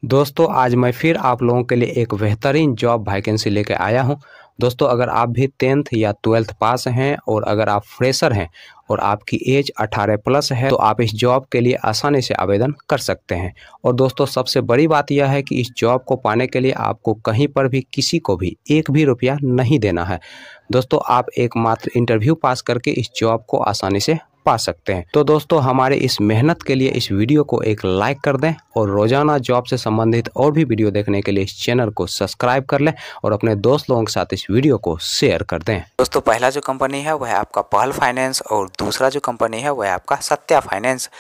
दोस्तों आज मैं फिर आप लोगों के लिए एक बेहतरीन जॉब वैकेंसी लेके आया हूं। दोस्तों अगर आप भी 10th या 12th पास हैं और अगर आप फ्रेशर हैं और आपकी एज 18 प्लस है तो आप इस जॉब के लिए आसानी से आवेदन कर सकते हैं। और दोस्तों सबसे बड़ी बात यह है कि इस जॉब को पाने के लिए आपको कहीं पर भी किसी को भी एक भी रुपया नहीं देना है। दोस्तों आप एकमात्र इंटरव्यू पास करके इस जॉब को आसानी से पा सकते हैं। तो दोस्तों हमारे इस मेहनत के लिए इस वीडियो को एक लाइक कर दें और रोजाना जॉब से संबंधित और भी वीडियो देखने के लिए इस चैनल को सब्सक्राइब कर लें और अपने दोस्त लोगों के साथ इस वीडियो को शेयर कर दें। दोस्तों पहला जो कंपनी है वह है आपका पहल फाइनेंस और दूसरा जो कंपनी है वह है आपका सत्या फाइनेंस।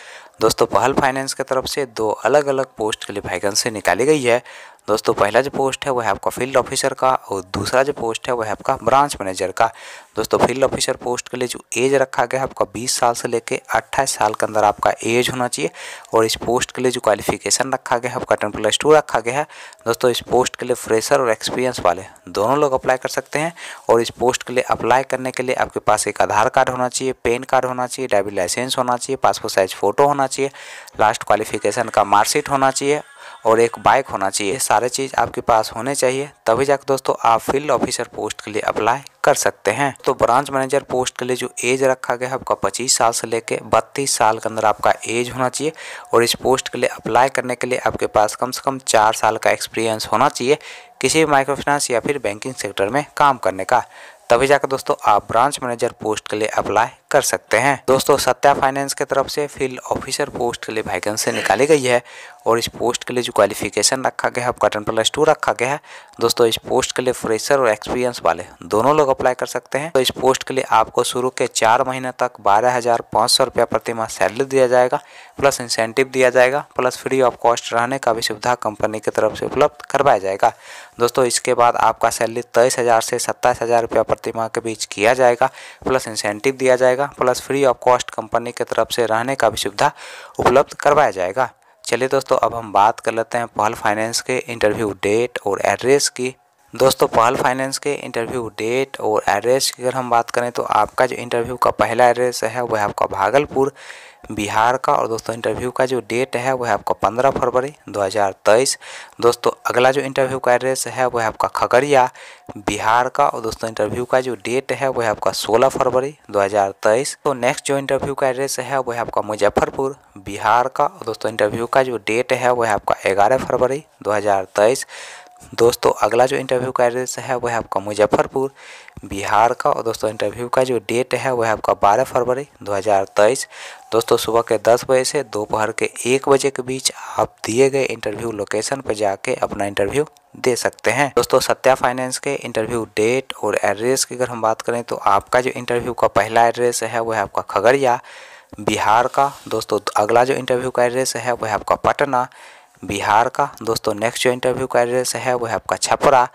दोस्तों पहल फाइनेंस की तरफ से दो अलग अलग पोस्ट के लिए वैकेंसी निकाली गई है। दोस्तों पहला जो पोस्ट है वह है आपका फील्ड ऑफिसर का और दूसरा जो पोस्ट है वह है आपका ब्रांच मैनेजर का। दोस्तों फील्ड ऑफिसर पोस्ट के लिए जो एज रखा गया है आपका 20 साल से लेकर 28 साल के अंदर आपका एज होना चाहिए। और इस पोस्ट के लिए जो क्वालिफिकेशन रखा गया है आपका 10+2 रखा गया है। दोस्तों इस पोस्ट के लिए फ्रेशर और एक्सपीरियंस वाले दोनों लोग अप्लाई कर सकते हैं। और इस पोस्ट के लिए अप्लाई करने के लिए आपके पास एक आधार कार्ड होना चाहिए, पैन कार्ड होना चाहिए, ड्राइविंग लाइसेंस होना चाहिए, पासपोर्ट साइज फ़ोटो होना चाहिए, लास्ट क्वालिफिकेशन का मार्कशीट होना चाहिए और एक बाइक होना चाहिए। सारे चीज़ आपके पास होने चाहिए तभी जाकर दोस्तों आप फील्ड ऑफिसर पोस्ट के लिए अप्लाई कर सकते हैं। तो ब्रांच मैनेजर पोस्ट के लिए जो एज रखा गया है आपका 25 साल से लेकर 32 साल के अंदर आपका एज होना चाहिए। और इस पोस्ट के लिए अप्लाई करने के लिए आपके पास कम से कम 4 साल का एक्सपीरियंस होना चाहिए किसी भी माइक्रो फाइनेंस या फिर बैंकिंग सेक्टर में काम करने का, तभी जाकर दोस्तों आप ब्रांच मैनेजर पोस्ट के लिए अप्लाई कर सकते हैं। दोस्तों सत्या फाइनेंस की तरफ से फील्ड ऑफिसर पोस्ट के लिए वैकेंसी निकाली गई है और इस पोस्ट के लिए जो क्वालिफिकेशन रखा गया है आपका 10+2 रखा गया है। दोस्तों इस पोस्ट के लिए फ्रेशर और एक्सपीरियंस वाले दोनों लोग अप्लाई कर सकते हैं। तो इस पोस्ट के लिए आपको शुरू के 4 महीने तक 12,500 रुपया प्रति माह सैलरी दिया जाएगा, प्लस इंसेंटिव दिया जाएगा, प्लस फ्री ऑफ कॉस्ट रहने का भी सुविधा कंपनी की तरफ से उपलब्ध करवाया जाएगा। दोस्तों इसके बाद आपका सैलरी 23,000 से 27,000 रुपया प्रति माह के बीच किया जाएगा, प्लस इंसेंटिव दिया जाएगा, plus free of cost company की तरफ से रहने का भी सुविधा उपलब्ध करवाया जाएगा। चलिए दोस्तों अब हम बात कर लेते हैं पहल फाइनेंस के इंटरव्यू डेट और एड्रेस की। दोस्तों पहल फाइनेंस के इंटरव्यू डेट और एड्रेस की अगर हम बात करें तो आपका जो इंटरव्यू का पहला एड्रेस है वह आपका भागलपुर बिहार का। और दोस्तों इंटरव्यू का जो डेट है वह आपका 15 फरवरी 2023। दोस्तों अगला जो इंटरव्यू का एड्रेस है वह आपका खगड़िया बिहार का। और दोस्तों इंटरव्यू का जो डेट है वह आपका 16 फरवरी 2023। तो नेक्स्ट जो इंटरव्यू का एड्रेस है वह आपका मुजफ्फरपुर बिहार का। और दोस्तों इंटरव्यू का जो डेट है वह आपका 11 फरवरी 2023। दोस्तों अगला जो इंटरव्यू का एड्रेस है वह आपका मुजफ्फरपुर बिहार का। और दोस्तों इंटरव्यू का जो डेट है वह आपका 12 फरवरी 2023। दोस्तों सुबह के 10 बजे से दोपहर के 1 बजे के बीच आप दिए गए इंटरव्यू लोकेशन पर जाके अपना इंटरव्यू दे सकते हैं। दोस्तों सत्या फाइनेंस के इंटरव्यू डेट और एड्रेस की अगर हम बात करें तो आपका जो इंटरव्यू का पहला एड्रेस है वह आपका खगड़िया बिहार का। दोस्तों अगला जो इंटरव्यू का एड्रेस है वह आपका पटना बिहार का। दोस्तों नेक्स्ट जो इंटरव्यू का एड्रेस है वह आपका छपरा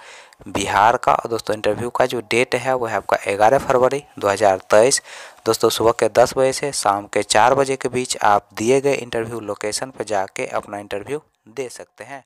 बिहार का। और दोस्तों इंटरव्यू का जो डेट है वह आपका 11 फरवरी 2023। दोस्तों सुबह के 10 बजे से शाम के 4 बजे के बीच आप दिए गए इंटरव्यू लोकेशन पर जाके अपना इंटरव्यू दे सकते हैं।